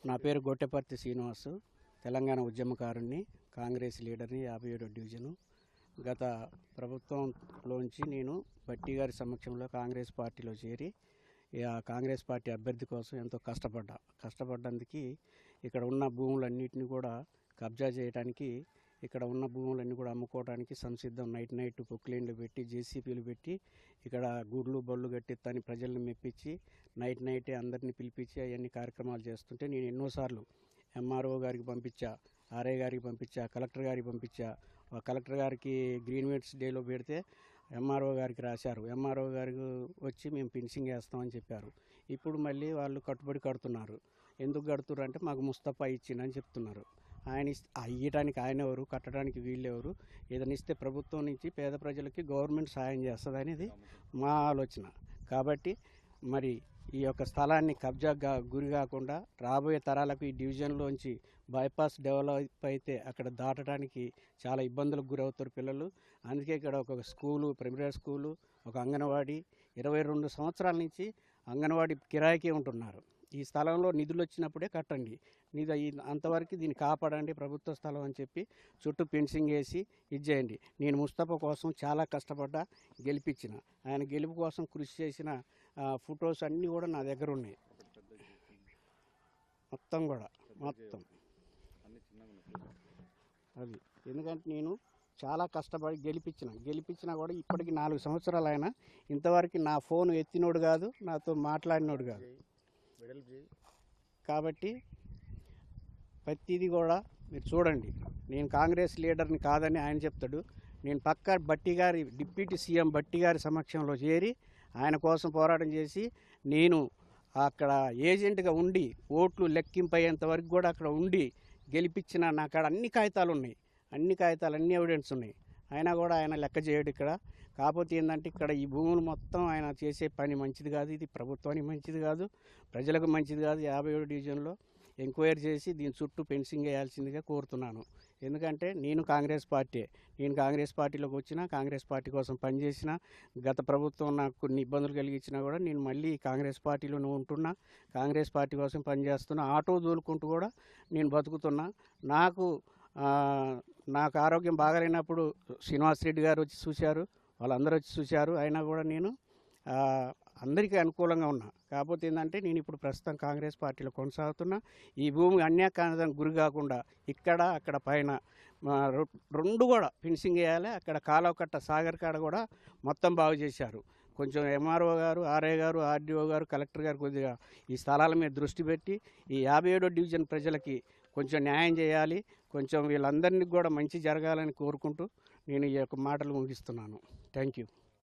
నా పేరు గొట్టెపర్తి శ్రీనివాసు, తెలంగాణ ఉద్యమకారుణ్ణి, కాంగ్రెస్ లీడర్ని, 57వ డివిజను. గత ప్రభుత్వంలోంచి నేను బట్టి గారి సమక్షంలో కాంగ్రెస్ పార్టీలో చేరి ఆ కాంగ్రెస్ పార్టీ అభ్యర్థి కోసం ఎంతో కష్టపడ్డందుకు ఇక్కడ ఉన్న భూములన్నింటినీ కూడా కబ్జా చేయడానికి, ఇక్కడ ఉన్న భూములన్నీ కూడా అమ్ముకోవడానికి సంసిద్ధం. నైట్ పొక్లైన్లు పెట్టి, జేసీపీలు పెట్టి, ఇక్కడ గుడ్లు బళ్ళు కట్టిస్తాని ప్రజల్ని మెప్పించి నైటే అందరినీ పిలిపించి అవన్నీ కార్యక్రమాలు చేస్తుంటే నేను ఎన్నోసార్లు ఎంఆర్ఓ గారికి పంపించా, ఆర్ఐ గారికి పంపించా, కలెక్టర్ గారికి పంపించా. కలెక్టర్ గారికి గ్రీన్వేట్స్ డేలో పెడితే ఎంఆర్ఓ గారికి రాశారు. ఎంఆర్ఓ గారికి వచ్చి మేము ఫినిషింగ్ వేస్తామని చెప్పారు. ఇప్పుడు మళ్ళీ వాళ్ళు కట్టుబడి కడుతున్నారు. ఎందుకు కడుతున్నారు అంటే మాకు ముస్తఫా ఇచ్చిందని చెప్తున్నారు. ఆయన ఇయ్యటానికి ఆయన ఎవరు, కట్టడానికి వీళ్ళెవరు? ఏదైనా ఇస్తే ప్రభుత్వం నుంచి పేద ప్రజలకి గవర్నమెంట్ సాయం చేస్తుంది అనేది మా ఆలోచన. కాబట్టి మరి ఈ యొక్క స్థలాన్ని కబ్జాగా గురి కాకుండా రాబోయే తరాలకు ఈ డివిజన్లోంచి బైపాస్ డెవలప్ అయితే అక్కడ దాటడానికి చాలా ఇబ్బందులకు గురవుతారు పిల్లలు. అందుకే ఇక్కడ ఒక స్కూలు, ప్రైమరీ స్కూలు, ఒక అంగన్వాడీ 22 సంవత్సరాల నుంచి అంగన్వాడీ కిరాయికే ఉంటున్నారు. ఈ స్థలంలో నిధులు వచ్చినప్పుడే కట్టండి, అంతవరకు దీన్ని కాపాడండి, ప్రభుత్వ స్థలం అని చెప్పి చుట్టూ ఫెన్సింగ్ వేసి ఇచ్చేయండి. నేను ముస్తఫా కోసం చాలా కష్టపడ్డా, గెలిపించిన. ఆయన గెలుపు కోసం కృషి చేసిన ఫొటోస్ అన్నీ కూడా నా దగ్గర ఉన్నాయి. మొత్తం అది ఎందుకంటే నేను చాలా కష్టపడి గెలిపించినా కూడా ఇప్పటికి 4 సంవత్సరాలు ఆయన ఇంతవరకు నా ఫోన్ ఎత్తినోడు కాదు, నాతో మాట్లాడినోడు కాదు. కాబట్టి ప్రతిదీ కూడా మీరు చూడండి. నేను కాంగ్రెస్ లీడర్ని కాదని ఆయన చెప్తాడు. నేను పక్కా బట్టి గారి, డిప్యూటీ సీఎం బట్టి గారి సమక్షంలో చేరి ఆయన కోసం పోరాటం చేసి నేను అక్కడ ఏజెంట్గా ఉండి ఓట్లు లెక్కింపయ్యేంత వరకు కూడా అక్కడ ఉండి గెలిపించిన నా కాడ అన్ని కాగితాలు ఉన్నాయి, అన్ని ఎవిడెన్స్ ఉన్నాయి. అయినా కూడా ఆయన లెక్క చేయడు ఇక్కడ. కాకపోతే ఏంటంటే ఇక్కడ ఈ భూములు మొత్తం ఆయన చేసే పని మంచిది కాదు, ఇది ప్రభుత్వానికి మంచిది కాదు, ప్రజలకు మంచిది కాదు. 57వ డివిజన్లో ఎంక్వైరీ చేసి దీని చుట్టూ ఫెన్సింగ్ వేయాల్సిందిగా కోరుతున్నాను. ఎందుకంటే నేను కాంగ్రెస్ పార్టీలోకి వచ్చిన, కాంగ్రెస్ పార్టీ కోసం పనిచేసిన. గత ప్రభుత్వం నాకు కొన్ని ఇబ్బందులు కలిగించినా కూడా నేను మళ్ళీ కాంగ్రెస్ పార్టీలోనే ఉంటున్నా, కాంగ్రెస్ పార్టీ కోసం పనిచేస్తున్నా. ఆటో దోలుకుంటూ కూడా నేను బతుకుతున్నా. నాకు ఆరోగ్యం బాగాలేనప్పుడు శ్రీనివాస్ రెడ్డి గారు వచ్చి చూశారు, వాళ్ళందరూ వచ్చి చూశారు. అయినా కూడా నేను అందరికీ అనుకూలంగా ఉన్నా. కాకపోతే ఏంటంటే నేను ఇప్పుడు ప్రస్తుతం కాంగ్రెస్ పార్టీలో కొనసాగుతున్నా. ఈ భూమి అన్యాక్రాంతానికి గురి కాకుండా ఇక్కడ అక్కడ పైన 2 కూడా ఫినిషింగ్ వేయాలి. అక్కడ కాలువకట్ట సాగర్ కాడ కూడా మొత్తం బాగు చేశారు. కొంచెం ఎంఆర్ఓ గారు, ఆర్ఐ గారు, ఆర్డీఓ గారు, కలెక్టర్ గారు కొద్దిగా ఈ స్థలాల మీద దృష్టి పెట్టి ఈ 57వ డివిజన్ ప్రజలకి కొంచెం న్యాయం చేయాలి. కొంచెం వీళ్ళందరినీ కూడా మంచి జరగాలని కోరుకుంటూ నేను ఈ యొక్క మాటలు ముగిస్తున్నాను. Thank you.